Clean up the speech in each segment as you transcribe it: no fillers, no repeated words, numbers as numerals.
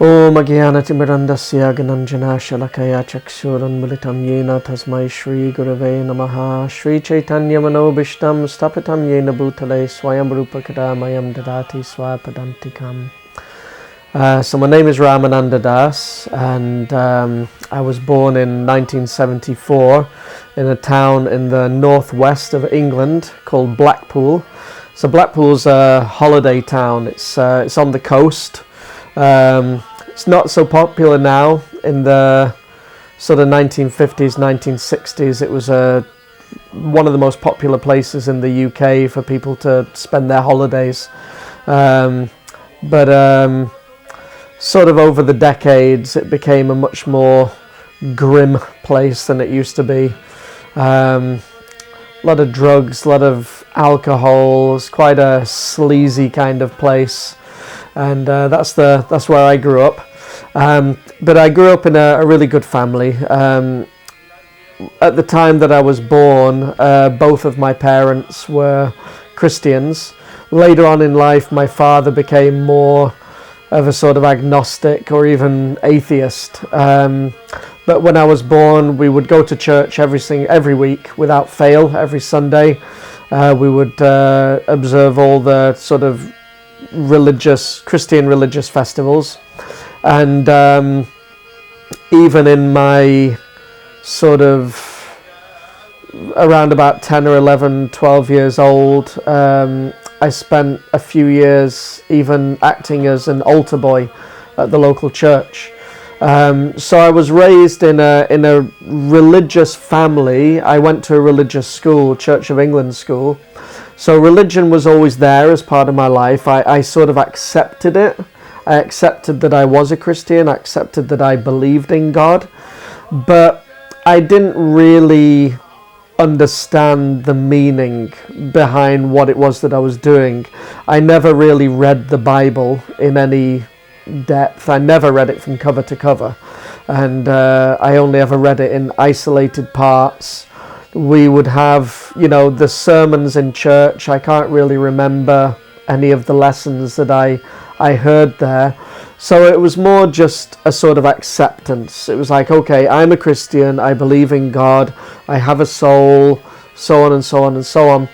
Om Agyanatimirandasya Gananjana Shalakaya Chaksuranmilitam Yena Tasmai Shri Gurave Namaha Shri Chaitanya Manobishtam Stapitam Yena Bhutale Swayam Rupa Kadamayam Dadati Swapadantikam. So my name is Ramananda Das, and I was born in 1974 in a town in the northwest of England called Blackpool. So Blackpool's a holiday town. It's on the coast. It's not so popular now. In the sort of 1950s, 1960s, it was one of the most popular places in the UK for people to spend their holidays. But sort of over the decades, it became a much more grim place than it used to be. A lot of drugs, a lot of alcohol. It's quite a sleazy kind of place. And that's where I grew up. But I grew up in a really good family. At the time that I was born, both of my parents were Christians. Later on in life, my father became more of a sort of agnostic or even atheist. But when I was born, we would go to church every week without fail, every Sunday. We would observe all the sort of Christian religious festivals, and even in my sort of around about 10 or 11, 12 years old, I spent a few years even acting as an altar boy at the local church. So I was raised in a religious family. I went to a religious school, Church of England school. So religion was always there as part of my life. I sort of accepted it. I accepted that I was a Christian. I accepted that I believed in God. But I didn't really understand the meaning behind what it was that I was doing. I never really read the Bible in any depth. I never read it from cover to cover. And I only ever read it in isolated parts. We would have, the sermons in church. I can't really remember any of the lessons that I heard there. So it was more just a sort of acceptance. It was like, okay, I'm a Christian. I believe in God. I have a soul, so on and so on and so on.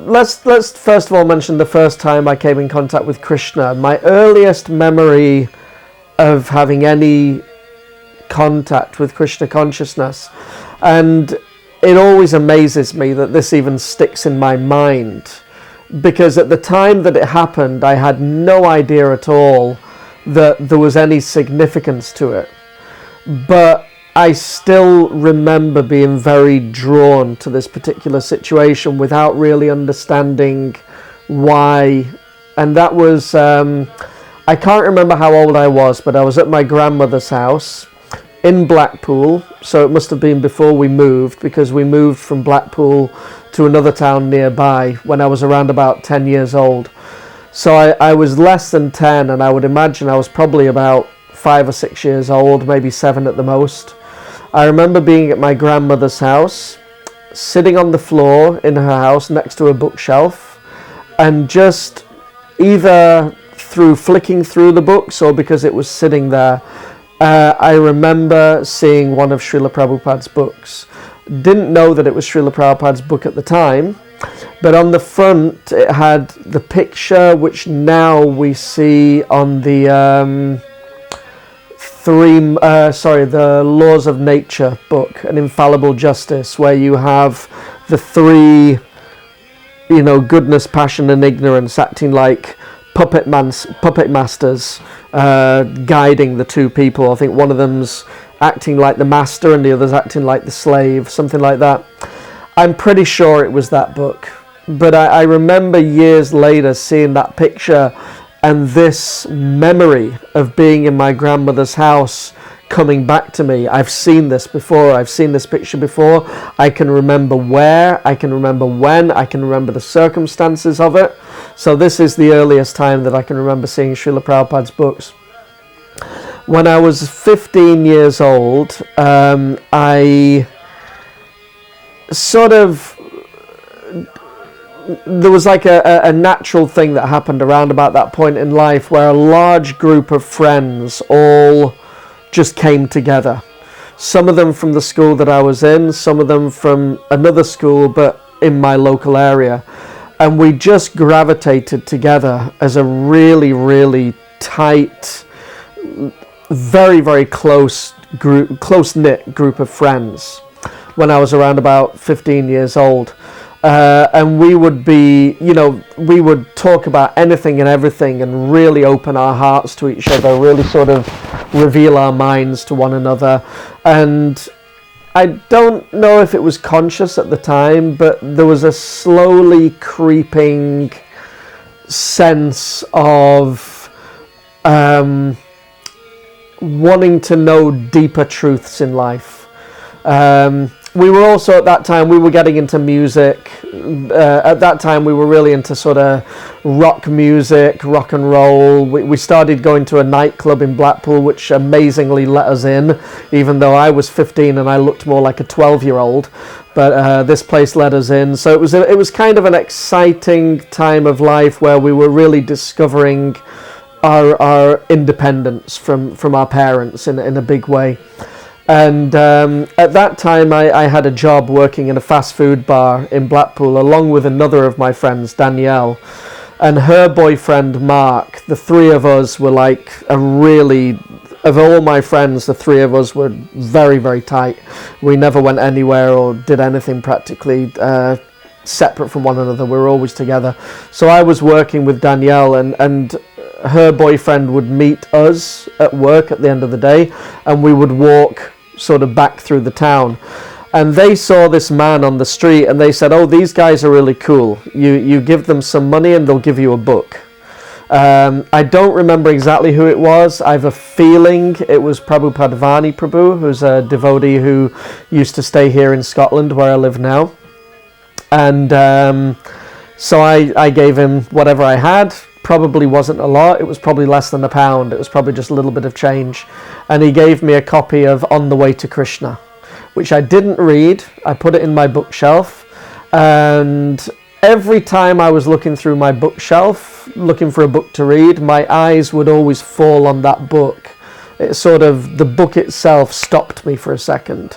Let's first of all mention the first time I came in contact with Krishna. My earliest memory of having any contact with Krishna consciousness, and it always amazes me that this even sticks in my mind, because at the time that it happened, I had no idea at all that there was any significance to it. But I still remember being very drawn to this particular situation without really understanding why. And that was I can't remember how old I was, but I was at my grandmother's house in Blackpool, so it must have been before we moved, because we moved from Blackpool to another town nearby when I was around about 10 years old. So I was less than 10, and I would imagine I was probably about 5 or 6 years old, maybe 7 at the most. I remember being at my grandmother's house, sitting on the floor in her house next to a bookshelf, and just either through flicking through the books or because it was sitting there, I remember seeing one of Srila Prabhupada's books. Didn't know that it was Srila Prabhupada's book at the time, but on the front it had the picture which now we see on the the Laws of Nature book, An Infallible Justice, where you have the three, goodness, passion and ignorance acting like puppet masters, guiding the two people. I think one of them's acting like the master and the other's acting like the slave, something like that. I'm pretty sure it was that book, but I remember years later seeing that picture and this memory of being in my grandmother's house coming back to me. I've seen this before. I've seen this picture before. I can remember where, I can remember when, I can remember the circumstances of it. So this is the earliest time that I can remember seeing Srila Prabhupada's books. When I was 15 years old, I sort of there was like a natural thing that happened around about that point in life where a large group of friends all just came together. Some of them from the school that I was in, some of them from another school, but in my local area. And we just gravitated together as a really, really tight, very, very close-knit group of friends when I was around about 15 years old. And we would we would talk about anything and everything and really open our hearts to each other, really sort of reveal our minds to one another. And I don't know if it was conscious at the time, but there was a slowly creeping sense of wanting to know deeper truths in life. We were also at that time, we were getting into music. At that time we were really into sort of rock music, rock and roll. We started going to a nightclub in Blackpool, which amazingly let us in, even though I was 15 and I looked more like a 12-year-old. But this place let us in. So it was kind of an exciting time of life where we were really discovering our independence from our parents in a big way. And at that time I had a job working in a fast food bar in Blackpool along with another of my friends, Danielle, and her boyfriend Mark. The three of us were like of all my friends, the three of us were very, very tight. We never went anywhere or did anything practically separate from one another. We were always together. So I was working with Danielle, and her boyfriend would meet us at work at the end of the day, and we would walk sort of back through the town. And they saw this man on the street and they said, "Oh, these guys are really cool. You give them some money and they'll give you a book." I don't remember exactly who it was. I have a feeling it was Prabhupada Vani Prabhu, who's a devotee who used to stay here in Scotland where I live now. And so I gave him whatever I had. Probably wasn't a lot. It was probably less than £1. It was probably just a little bit of change. And he gave me a copy of On the Way to Krishna, which I didn't read. I put it in my bookshelf, and every time I was looking through my bookshelf looking for a book to read, my eyes would always fall on that book. The book itself stopped me for a second,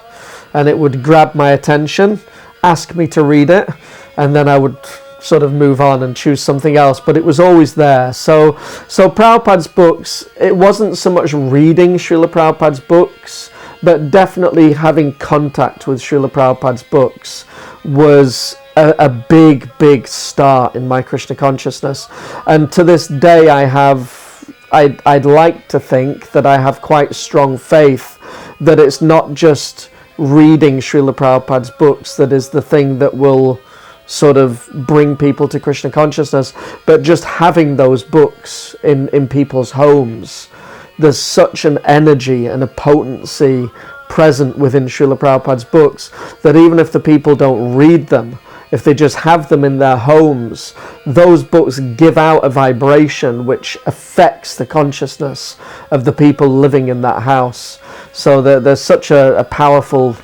and it would grab my attention, ask me to read it, and then I would sort of move on and choose something else, but it was always there. So Prabhupada's books, it wasn't so much reading Srila Prabhupada's books, but definitely having contact with Srila Prabhupada's books was a big start in my Krishna consciousness. And to this day I'd like to think that I have quite strong faith that it's not just reading Srila Prabhupada's books that is the thing that will sort of bring people to Krishna consciousness, but just having those books in people's homes. There's such an energy and a potency present within Srila Prabhupada's books that even if the people don't read them, if they just have them in their homes, those books give out a vibration which affects the consciousness of the people living in that house. So there's such a powerful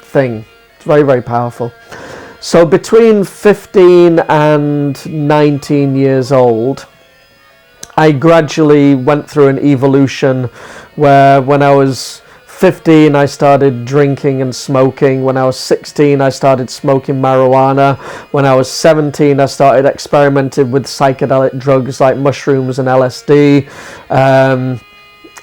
thing. It's very, very powerful. So between 15 and 19 years old, I gradually went through an evolution where when I was 15 I started drinking and smoking. When I was 16 I started smoking marijuana. When I was 17 I started experimenting with psychedelic drugs like mushrooms and LSD.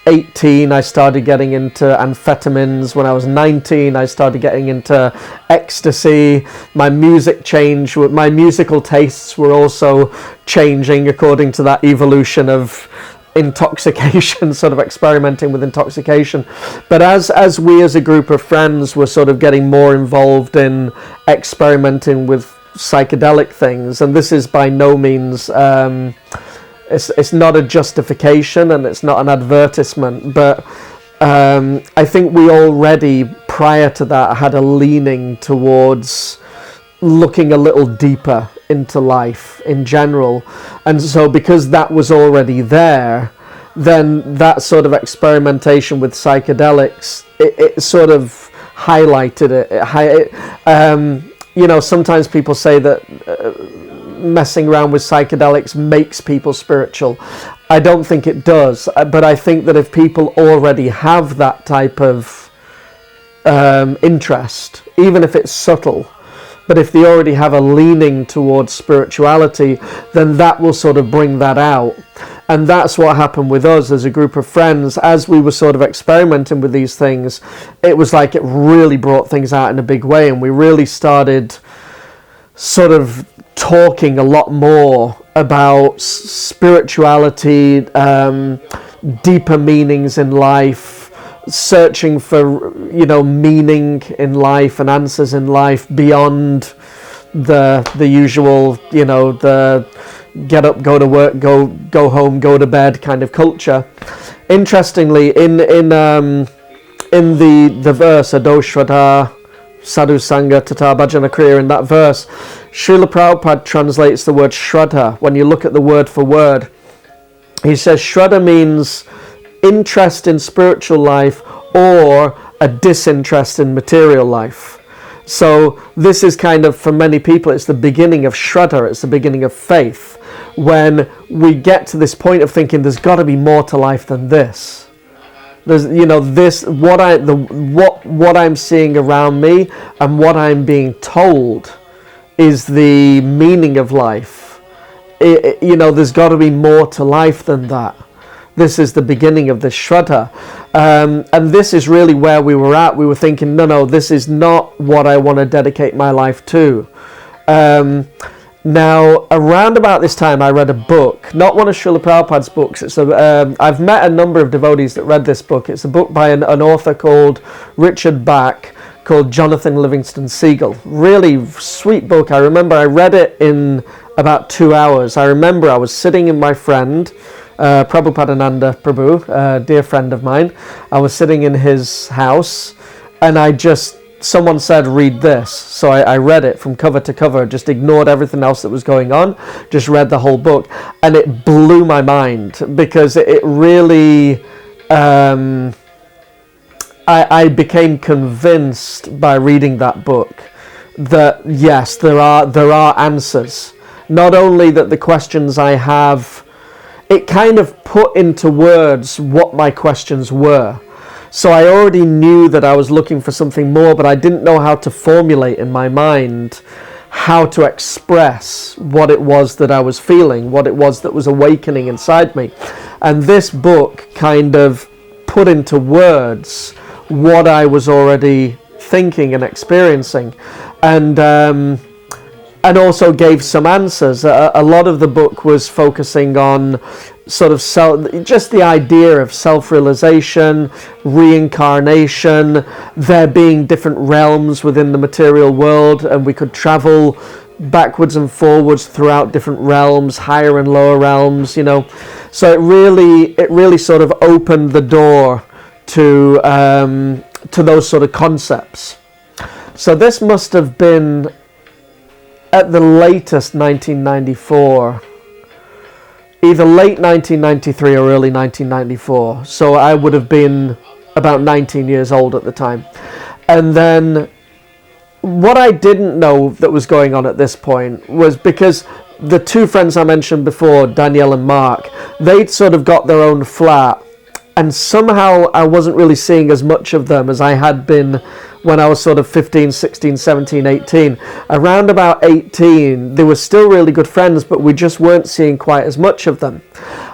18 I started getting into amphetamines. When I was 19 I started getting into ecstasy. My music changed. My musical tastes were also changing according to that evolution of intoxication, sort of experimenting with intoxication. But as we as a group of friends were sort of getting more involved in experimenting with psychedelic things, and this is by no means it's not a justification and it's not an advertisement, but I think we already prior to that had a leaning towards looking a little deeper into life in general. And so because that was already there, then that sort of experimentation with psychedelics, it sort of highlighted it. Sometimes people say that messing around with psychedelics makes people spiritual. I don't think it does, but I think that if people already have that type of interest, even if it's subtle, but if they already have a leaning towards spirituality, then that will sort of bring that out. And that's what happened with us as a group of friends. As we were sort of experimenting with these things, it was like it really brought things out in a big way, and we really started sort of talking a lot more about spirituality, deeper meanings in life, searching for, meaning in life and answers in life beyond the usual, the get up, go to work, go home, go to bed kind of culture. Interestingly, in the verse Adoshwata Sadhu Sangha Tata Bhajana Kriya, in that verse, Srila Prabhupada translates the word Shraddha. When you look at the word for word, he says Shraddha means interest in spiritual life or a disinterest in material life. So this is kind of, for many people, it's the beginning of Shraddha, it's the beginning of faith. When we get to this point of thinking there's got to be more to life than this. There's, this, what I'm seeing around me and what I'm being told is the meaning of life. There's got to be more to life than that. This is the beginning of this Shraddha. And this is really where we were at. We were thinking, no, this is not what I want to dedicate my life to. Now, around about this time, I read a book, not one of Srila Prabhupada's books. I've met a number of devotees that read this book. It's a book by an author called Richard Bach, called Jonathan Livingston Seagull. Really sweet book. I remember I read it in about 2 hours. I remember I was sitting in my friend, Prabhupadananda Prabhu, a dear friend of mine. I was sitting in his house, and someone said, read this. So I read it from cover to cover, just ignored everything else that was going on, just read the whole book. And it blew my mind, because it really, I became convinced by reading that book that, yes, there are answers. Not only that the questions I have, it kind of put into words what my questions were. So I already knew that I was looking for something more, but I didn't know how to formulate in my mind how to express what it was that I was feeling, what it was that was awakening inside me. And this book kind of put into words what I was already thinking and experiencing, and also gave some answers. A lot of the book was focusing on sort of just the idea of self-realization, reincarnation, there being different realms within the material world, and we could travel backwards and forwards throughout different realms, higher and lower realms, So it really sort of opened the door to those sort of concepts. So this must have been at the latest 1994, either late 1993 or early 1994. So I would have been about 19 years old at the time. And then what I didn't know that was going on at this point was, because the two friends I mentioned before, Danielle and Mark, they'd sort of got their own flat, and somehow I wasn't really seeing as much of them as I had been when I was sort of 15, 16, 17, 18. Around about 18, they were still really good friends, but we just weren't seeing quite as much of them.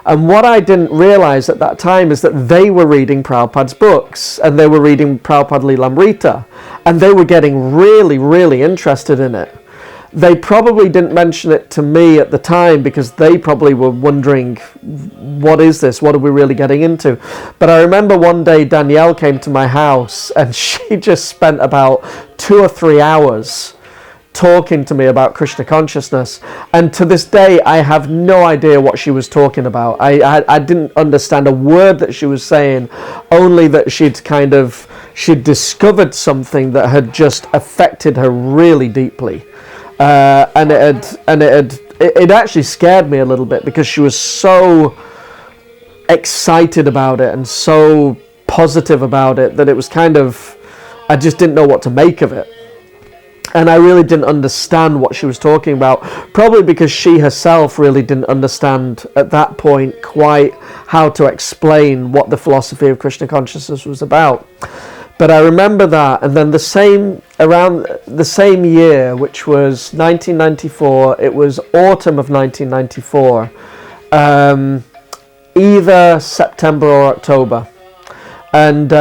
And what I didn't realize at that time is that they were reading Prabhupada's books, and they were reading Prabhupada Lilamrita, and they were getting really, really interested in it. They probably didn't mention it to me at the time, because they probably were wondering, what is this? What are we really getting into? But I remember one day Danielle came to my house, and she just spent about 2 or 3 hours talking to me about Krishna consciousness. And to this day, I have no idea what she was talking about. I didn't understand a word that she was saying, only that she'd discovered something that had just affected her really deeply. And it actually scared me a little bit, because she was so excited about it and so positive about it that it was kind of, I just didn't know what to make of it. And I really didn't understand what she was talking about, probably because she herself really didn't understand at that point quite how to explain what the philosophy of Krishna consciousness was about. But I remember that, and then around the same year, which was 1994, it was autumn of 1994, either September or October, and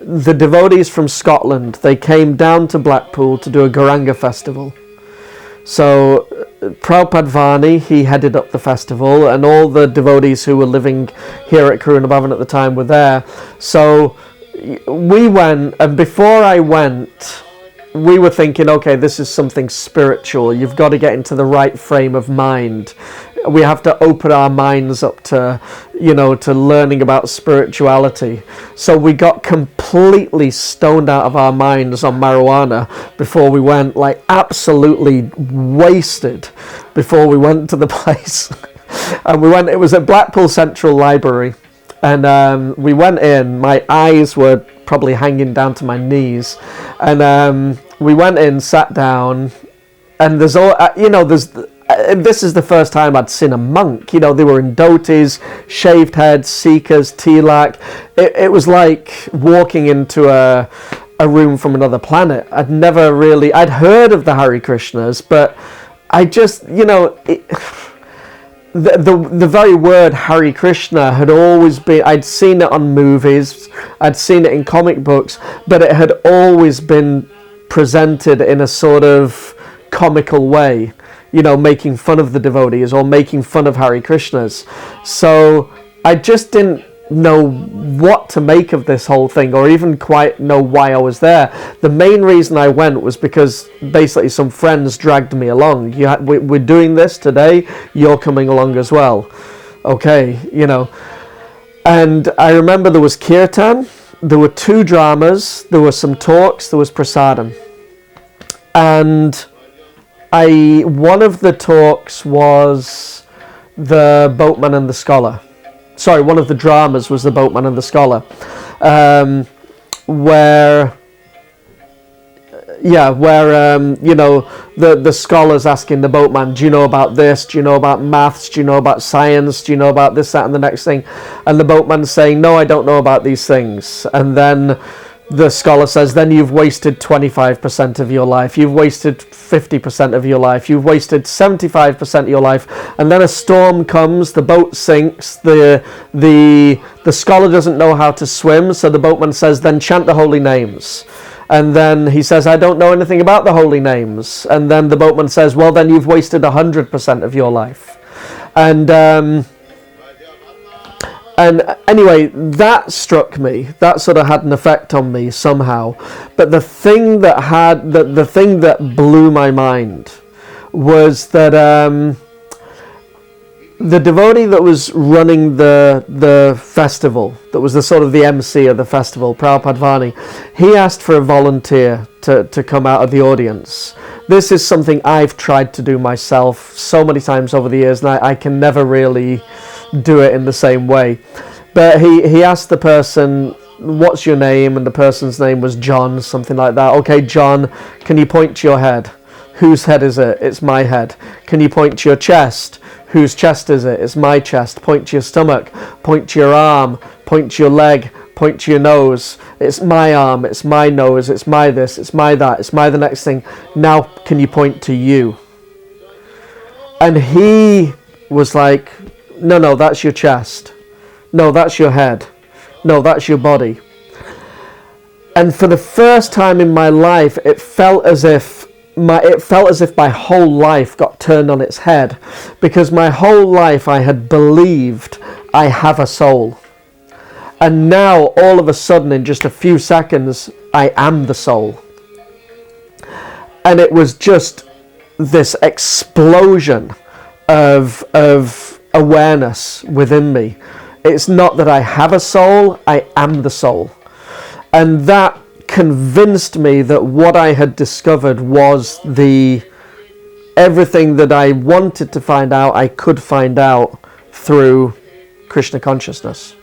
the devotees from Scotland, they came down to Blackpool to do a Gauranga festival. So Prabhupada Vani, he headed up the festival, and all the devotees who were living here at Karuna Bhavan at the time were there. So we went, and before I went, we were thinking, okay, this is something spiritual. You've got to get into the right frame of mind. We have to open our minds up to, to learning about spirituality. So we got completely stoned out of our minds on marijuana before we went, like absolutely wasted before we went to the place. And it was at Blackpool Central Library. And we went in, my eyes were probably hanging down to my knees. And we went in, sat down, and this is the first time I'd seen a monk. They were in dhotis, shaved heads, seekers, tilak. It was like walking into a room from another planet. I'd heard of the Hare Krishnas, but I just, the very word Hare Krishna had always been, I'd seen it on movies, I'd seen it in comic books, but it had always been presented in a sort of comical way, making fun of the devotees or making fun of Hare Krishnas. So I just didn't know what to make of this whole thing, or even quite know why I was there. The main reason I went was because basically some friends dragged me along. We're doing this today, you're coming along as well. Okay, And I remember there was kirtan, there were 2 dramas, there were some talks, there was prasadam. And one of the talks was The Boatman and the Scholar. Sorry, one of the dramas was The Boatman and the Scholar, where the scholar's asking the boatman, do you know about this? Do you know about maths? Do you know about science? Do you know about this, that, and the next thing? And the boatman's saying, no, I don't know about these things. And then the scholar says, then you've wasted 25% of your life, you've wasted 50% of your life, you've wasted 75% of your life, and then a storm comes, the boat sinks, the scholar doesn't know how to swim, so the boatman says, then chant the holy names. And then he says, I don't know anything about the holy names. And then the boatman says, well, then you've wasted 100% of your life. And anyway, that struck me. That sort of had an effect on me somehow. But the thing that blew my mind was that the devotee that was running the festival, that was the sort of the MC of the festival, Prabhupada Vani, he asked for a volunteer to come out of the audience. This is something I've tried to do myself so many times over the years, and I can never really do it in the same way. But he asked the person, what's your name? And the person's name was John, something like that. Okay, John, can you point to your head? Whose head is it? It's my head. Can you point to your chest? Whose chest is it? It's my chest. Point to your stomach. Point to your arm. Point to your leg. Point to your nose. It's my arm. It's my nose. It's my this. It's my that. It's my the next thing. Now can you point to you? And he was like, no, that's your chest. No, that's your head. No, that's your body. And for the first time in my life, it felt as if my whole life got turned on its head, because my whole life I had believed I have a soul. And now, all of a sudden, in just a few seconds, I am the soul. And it was just this explosion of awareness within me. It's not that I have a soul, I am the soul. And that convinced me that what I had discovered was everything that I wanted to find out, I could find out through Krishna consciousness.